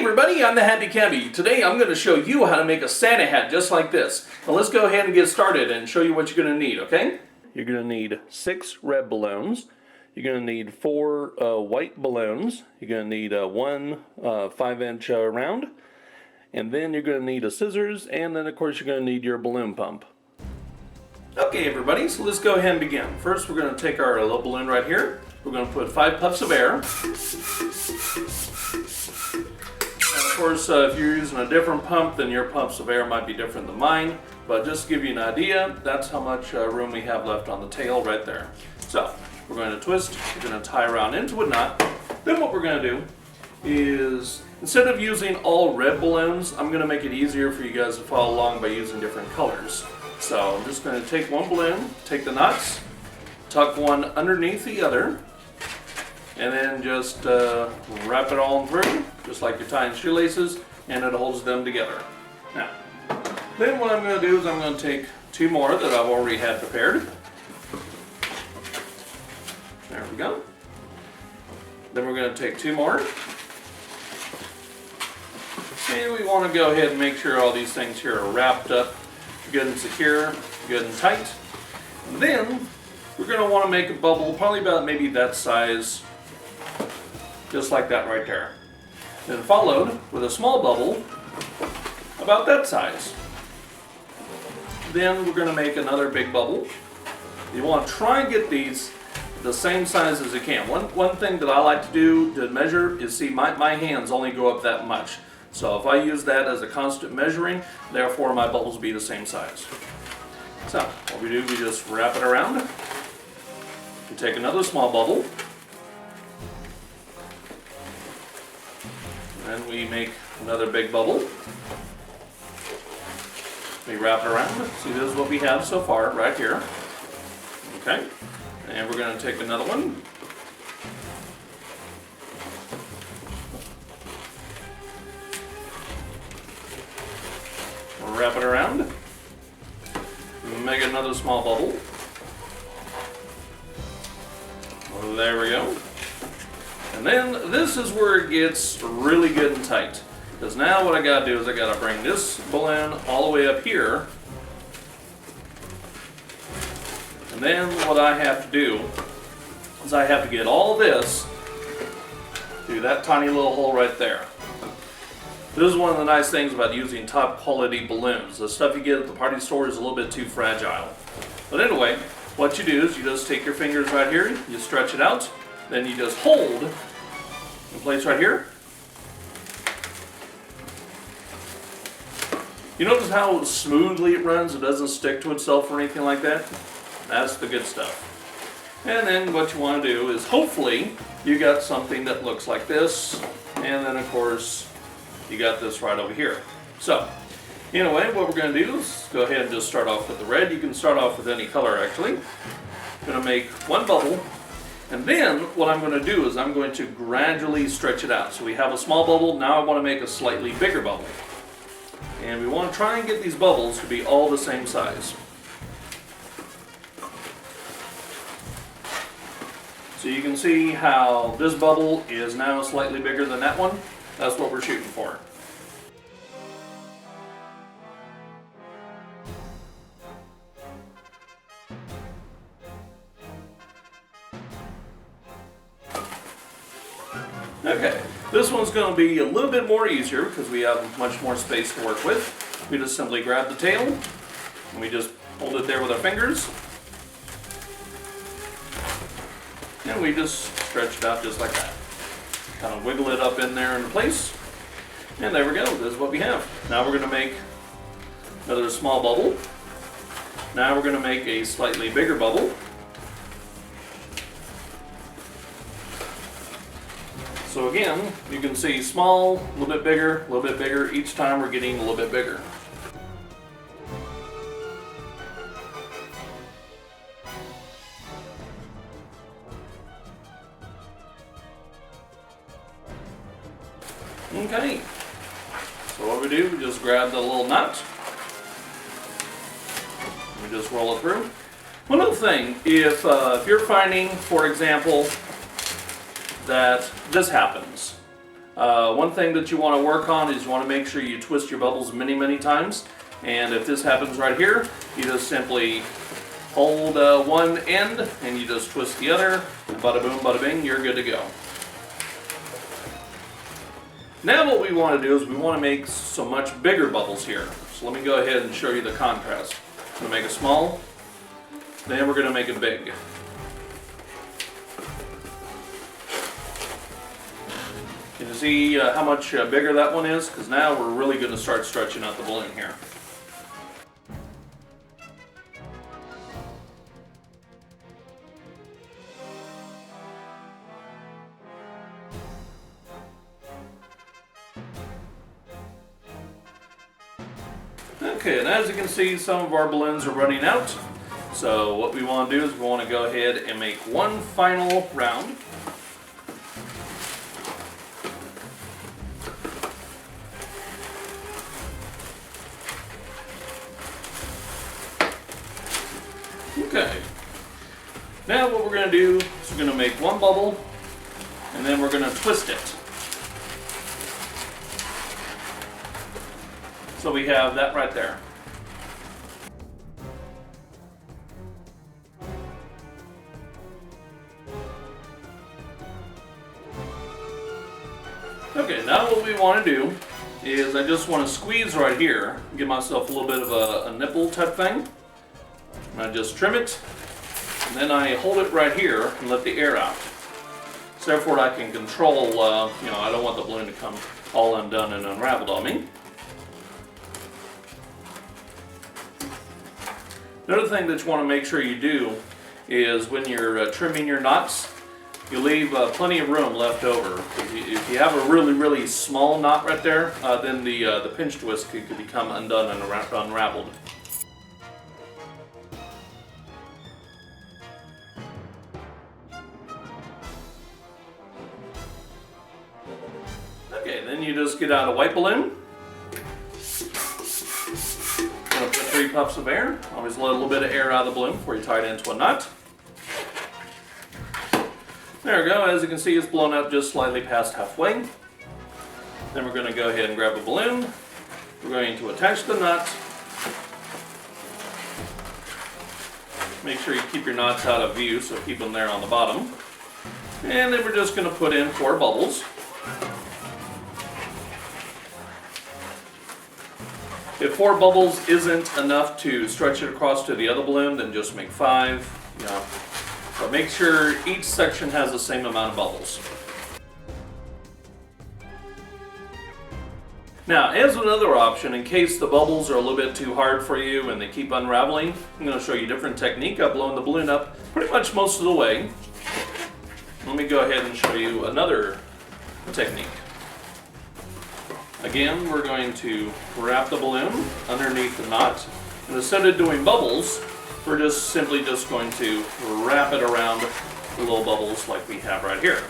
everybody, I'm the HappyCabbie. Today I'm going to show you how to make a Santa hat just like this. Now let's go ahead and get started and show you what you're going to need, okay? You're going to need 6 red balloons. You're going to need 4 white balloons. You're going to need one 5-inch round. And then you're going to need a scissors, and then of course you're going to need your balloon pump. Okay everybody, so let's go ahead and begin. First we're going to take our little balloon right here. We're going to put 5 puffs of air. Of course, if you're using a different pump, then your puffs of air might be different than mine. But just to give you an idea, that's how much room we have left on the tail right there. So, we're going to twist, we're going to tie around into a knot. Then what we're going to do is, instead of using all red balloons, I'm going to make it easier for you guys to follow along by using different colors. So, I'm just going to take one balloon, take the knots, tuck one underneath the other, and then just wrap it all through, just like you're tying shoelaces, and it holds them together. Now, then what I'm going to do is I'm going to take 2 more that I've already had prepared. There we go. Then we're going to take 2 more. And we want to go ahead and make sure all these things here are wrapped up good and secure, good and tight. And then we're going to want to make a bubble, probably about maybe that size, just like that right there. Then followed with a small bubble about that size. Then we're going to make another big bubble. You want to try and get these the same size as you can. One thing that I like to do to measure is see my hands only go up that much. So if I use that as a constant measuring, therefore my bubbles be the same size. So what we do, we just wrap it around. We take another small bubble. Then we make another big bubble. We wrap it around. See, this is what we have so far right here. Okay. And we're going to take another one. We'll wrap it around. We'll make another small bubble. Well, there we go. And then this is where it gets really good and tight. Because now what I gotta do is I gotta bring this balloon all the way up here. And then what I have to do is I have to get all this through that tiny little hole right there. This is one of the nice things about using top quality balloons. The stuff you get at the party store is a little bit too fragile. But anyway, what you do is you just take your fingers right here, you stretch it out, then you just hold in place right here. You notice how smoothly it runs? It doesn't stick to itself or anything like that? That's the good stuff. And then what you want to do is hopefully you got something that looks like this. And then of course you got this right over here. So anyway, what we're going to do is go ahead and just start off with the red. You can start off with any color actually. I'm going to make one bubble. And then what I'm going to do is I'm going to gradually stretch it out. So we have a small bubble, now I want to make a slightly bigger bubble. And we want to try and get these bubbles to be all the same size. So you can see how this bubble is now slightly bigger than that one. That's what we're shooting for. Okay, this one's going to be a little bit more easier because we have much more space to work with. We just simply grab the tail and we just hold it there with our fingers. And we just stretch it out just like that. Kind of wiggle it up in there in place. And there we go, this is what we have. Now we're going to make another small bubble. Now we're going to make a slightly bigger bubble. So again, you can see small, a little bit bigger. Each time we're getting a little bit bigger. Okay, so what we do, we just grab the little nut. We just roll it through. One other thing, if you're finding, for example, that this happens. One thing that you want to work on is you want to make sure you twist your bubbles many times. And if this happens right here, you just simply hold one end and you just twist the other. And bada boom, bada bing, you're good to go. Now what we want to do is we want to make some much bigger bubbles here. So let me go ahead and show you the contrast. I'm going to make it small, then we're going to make it big. Can you see how much bigger that one is? Because now we're really going to start stretching out the balloon here. Okay, and as you can see, some of our balloons are running out. So what we want to do is we want to go ahead and make one final round. Okay. Now what we're going to do is we're going to make one bubble and then we're going to twist it. So we have that right there. Okay, now what we want to do is I just want to squeeze right here, give myself a little bit of a nipple type thing. And I just trim it, and then I hold it right here and let the air out. So therefore I can control, I don't want the balloon to come all undone and unraveled on me. Another thing that you want to make sure you do is when you're trimming your knots, you leave plenty of room left over. If you have a really small knot right there, then the pinch twist could become undone and unraveled. Okay, then you just get out a white balloon. Going to put 3 puffs of air. Always let a little bit of air out of the balloon before you tie it into a knot. There we go. As you can see, it's blown up just slightly past halfway. Then we're going to go ahead and grab a balloon. We're going to attach the knot. Make sure you keep your knots out of view, so keep them there on the bottom. And then we're just going to put in 4 bubbles. If 4 bubbles isn't enough to stretch it across to the other balloon, then just make 5. But make sure each section has the same amount of bubbles. Now, as another option, in case the bubbles are a little bit too hard for you and they keep unraveling, I'm going to show you a different technique. I've blown the balloon up pretty much most of the way. Let me go ahead and show you another technique. Again, we're going to wrap the balloon underneath the knot. And instead of doing bubbles, we're just simply going to wrap it around the little bubbles like we have right here.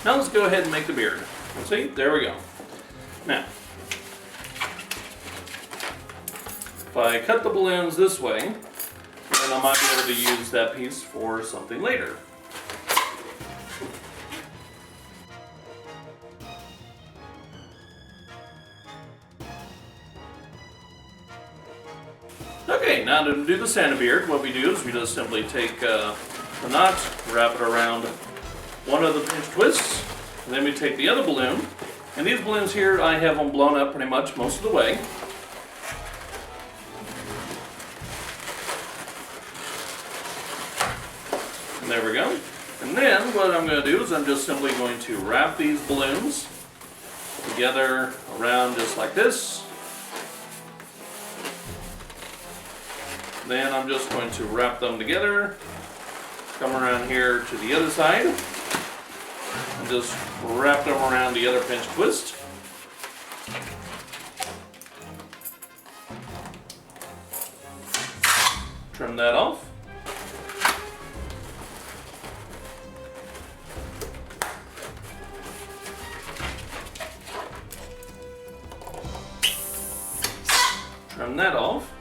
Now let's go ahead and make the beard. See, there we go. Now, if I cut the balloons this way, then I might be able to use that piece for something later. Okay, now to do the Santa beard, what we do is we just simply take the knot, wrap it around one of the pinch twists, and then we take the other balloon. And these balloons here, I have them blown up pretty much most of the way. And there we go. And then what I'm going to do is I'm just simply going to wrap these balloons together around just like this. Then I'm just going to wrap them together, come around here to the other side, and just wrap them around the other pinch twist. Trim that off. Trim that off.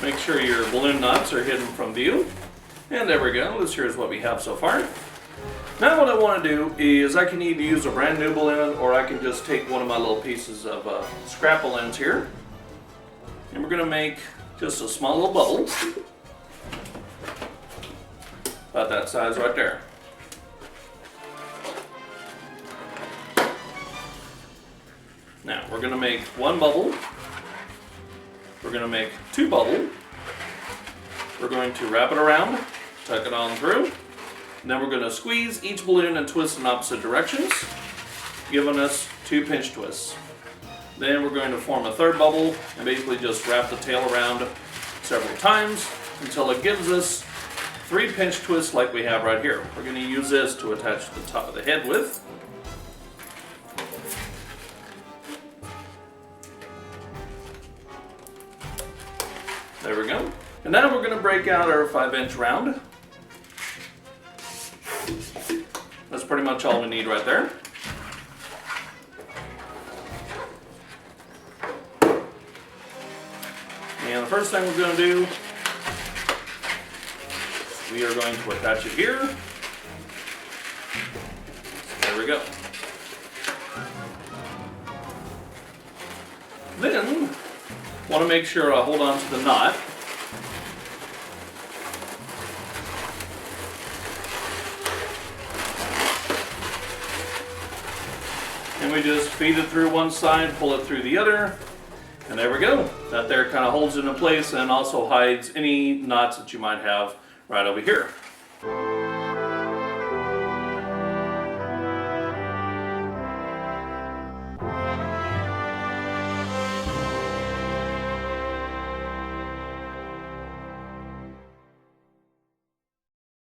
Make sure your balloon knots are hidden from view. And there we go, this here's what we have so far. Now what I want to do is I can either use a brand new balloon or I can just take one of my little pieces of scrap balloons here. And we're going to make just a small little bubble. About that size right there. Now we're going to make one bubble. We're going to make two bubbles. We're going to wrap it around, tuck it on through, and then we're going to squeeze each balloon and twist in opposite directions, giving us 2 pinch twists. Then we're going to form a third bubble and basically just wrap the tail around several times until it gives us 3 pinch twists like we have right here. We're going to use this to attach the top of the head with. There we go. And now we're going to break out our 5-inch round. That's pretty much all we need right there. And the first thing we're going to do, we are going to attach it here. There we go. Then, want to make sure I hold on to the knot. And we just feed it through one side, pull it through the other, and there we go. That there kind of holds it in place and also hides any knots that you might have right over here.